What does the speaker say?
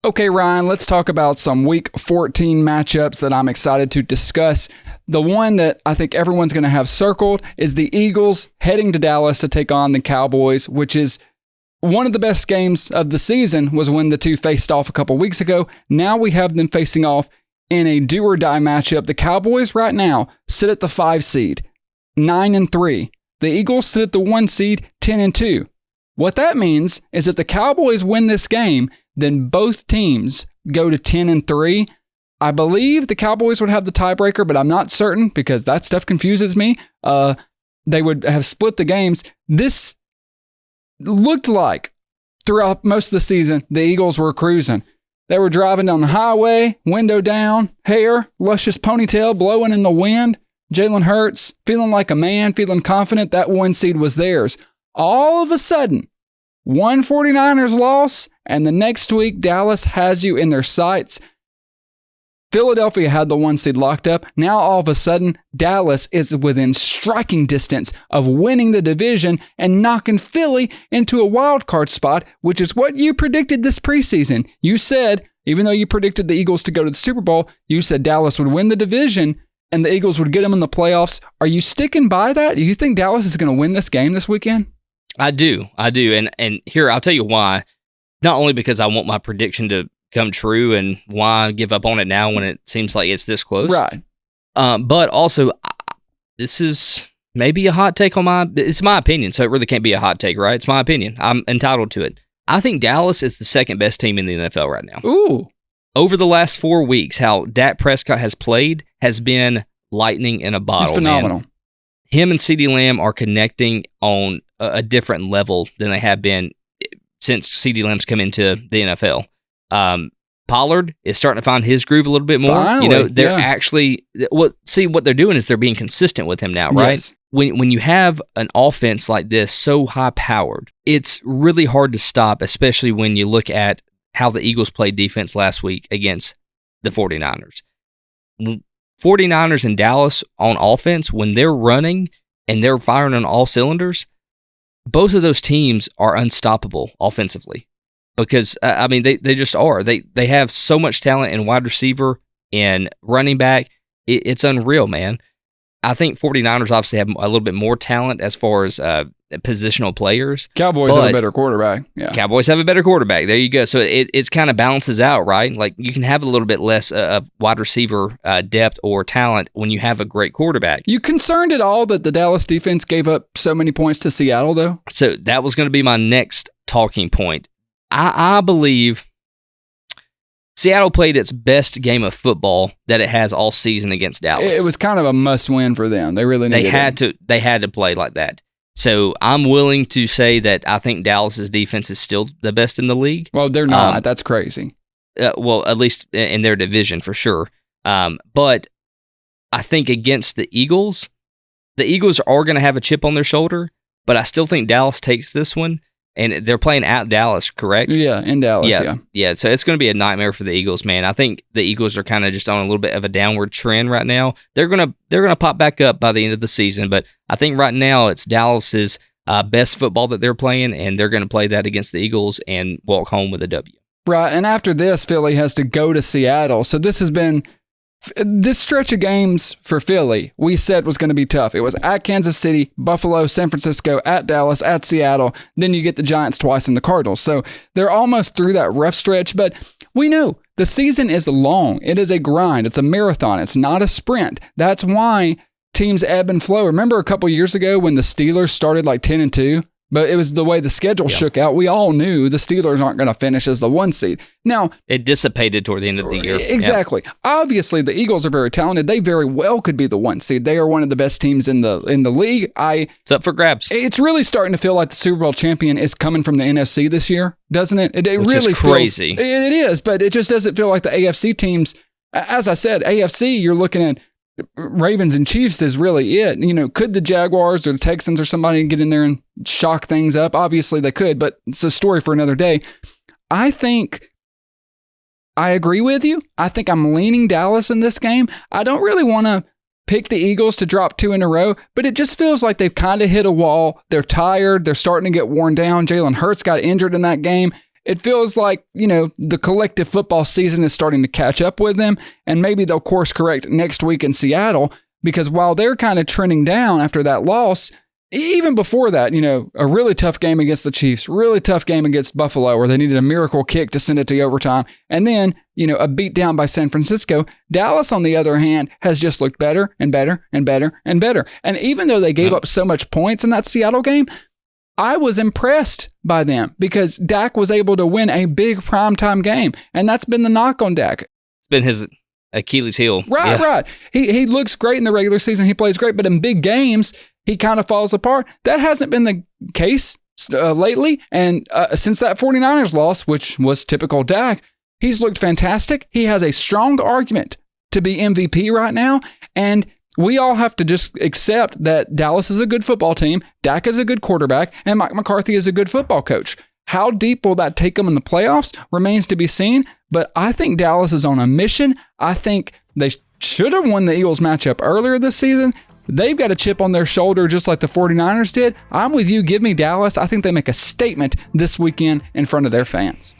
Okay, Ryan, let's talk about some Week 14 matchups that I'm excited to discuss. The one that I think everyone's going to have circled is the Eagles heading to Dallas to take on the Cowboys, which is one of the best games of the season was when the two faced off a couple weeks ago. Now we have them facing off in a do-or-die matchup. The Cowboys right now sit at the 5 seed, 9-3. The Eagles sit at the 1 seed, 10-2. What that means is that the Cowboys win this game, then both teams go to 10-3. I believe the Cowboys would have the tiebreaker, but I'm not certain because that stuff confuses me. They would have split the games. This looked like throughout most of the season, the Eagles were cruising. They were driving down the highway, window down, hair, luscious ponytail blowing in the wind. Jalen Hurts feeling like a man, feeling confident that 1 seed was theirs. All of a sudden, one 49ers loss, and the next week, Dallas has you in their sights. Philadelphia had the 1 seed locked up. Now, all of a sudden, Dallas is within striking distance of winning the division and knocking Philly into a wild card spot, which is what you predicted this preseason. You said, even though you predicted the Eagles to go to the Super Bowl, you said Dallas would win the division and the Eagles would get them in the playoffs. Are you sticking by that? Do you think Dallas is going to win this game this weekend? I do. And here, I'll tell you why. Not only because I want my prediction to come true and why give up on it now when it seems like it's this close. Right. But also, this is maybe a hot take it's my opinion, so it really can't be a hot take, right? It's my opinion. I'm entitled to it. I think Dallas is the second best team in the NFL right now. Ooh. Over the last 4 weeks, how Dak Prescott has played has been lightning in a bottle. It's phenomenal. Man. Him and CeeDee Lamb are connecting on a different level than they have been since CeeDee Lamb's come into the NFL. Pollard is starting to find his groove a little bit more. Finally, they're actually what they're doing is they're being consistent with him now, right? Yes. When you have an offense like this so high powered, it's really hard to stop, especially when you look at how the Eagles played defense last week against the 49ers. 49ers in Dallas on offense, when they're running and they're firing on all cylinders, both of those teams are unstoppable offensively because, they just are. They have so much talent in wide receiver and running back. It's unreal, man. I think 49ers obviously have a little bit more talent as far as positional players. Cowboys have a better quarterback. Yeah. Cowboys have a better quarterback. There you go. So it's kind of balances out, right? Like you can have a little bit less of wide receiver depth or talent when you have a great quarterback. You concerned at all that the Dallas defense gave up so many points to Seattle, though? So that was going to be my next talking point. I believe Seattle played its best game of football that it has all season against Dallas. It was kind of a must-win for them. They really needed it. They had to play like that. So I'm willing to say that I think Dallas's defense is still the best in the league. Well, they're not. That's crazy. Well, at least in their division for sure. But I think against the Eagles are going to have a chip on their shoulder, but I still think Dallas takes this one. And they're playing at Dallas, correct? Yeah, in Dallas, Yeah, so it's going to be a nightmare for the Eagles, man. I think the Eagles are kind of just on a little bit of a downward trend right now. They're going to pop back up by the end of the season, but I think right now it's Dallas's best football that they're playing, and they're going to play that against the Eagles and walk home with a W. Right, and after this, Philly has to go to Seattle. So this has been this stretch of games for Philly, we said was going to be tough. It was at Kansas City, Buffalo, San Francisco, at Dallas, at Seattle. Then you get the Giants twice and the Cardinals. So they're almost through that rough stretch, but we know the season is long. It is a grind. It's a marathon. It's not a sprint. That's why teams ebb and flow. Remember a couple years ago when the Steelers started like 10-2? But it was the way the schedule shook out. We all knew the Steelers aren't going to finish as the 1 seed. Now, it dissipated toward the end of the year. Exactly. Yeah. Obviously, the Eagles are very talented. They very well could be the 1 seed. They are one of the best teams in the league. It's up for grabs. It's really starting to feel like the Super Bowl champion is coming from the NFC this year, doesn't it? It Which really is crazy. It is, but it just doesn't feel like the AFC teams. As I said, AFC, you're looking at Ravens and Chiefs is really it. You know, could the Jaguars or the Texans or somebody get in there and shock things up? Obviously they could, but it's a story for another day. I think I agree with you. I think I'm leaning Dallas in this game. I don't really want to pick the Eagles to drop 2 in a row, but it just feels like they've kind of hit a wall. They're tired. They're starting to get worn down. Jalen Hurts got injured in that game. it feels like, the collective football season is starting to catch up with them, and maybe they'll course correct next week in Seattle, because while they're kind of trending down after that loss, even before that, a really tough game against the Chiefs, really tough game against Buffalo where they needed a miracle kick to send it to overtime, and then, a beat down by San Francisco. Dallas, on the other hand, has just looked better and better and better and better. And even though they gave up so much points in that Seattle game, I was impressed by them because Dak was able to win a big primetime game, and that's been the knock on Dak. It's been his Achilles heel. Right. He looks great in the regular season. He plays great, but in big games, he kind of falls apart. That hasn't been the case lately. And since that 49ers loss, which was typical Dak, he's looked fantastic. He has a strong argument to be MVP right now. And we all have to just accept that Dallas is a good football team, Dak is a good quarterback, and Mike McCarthy is a good football coach. How deep will that take them in the playoffs remains to be seen. But I think Dallas is on a mission. I think they should have won the Eagles matchup earlier this season. They've got a chip on their shoulder just like the 49ers did. I'm with you. Give me Dallas. I think they make a statement this weekend in front of their fans.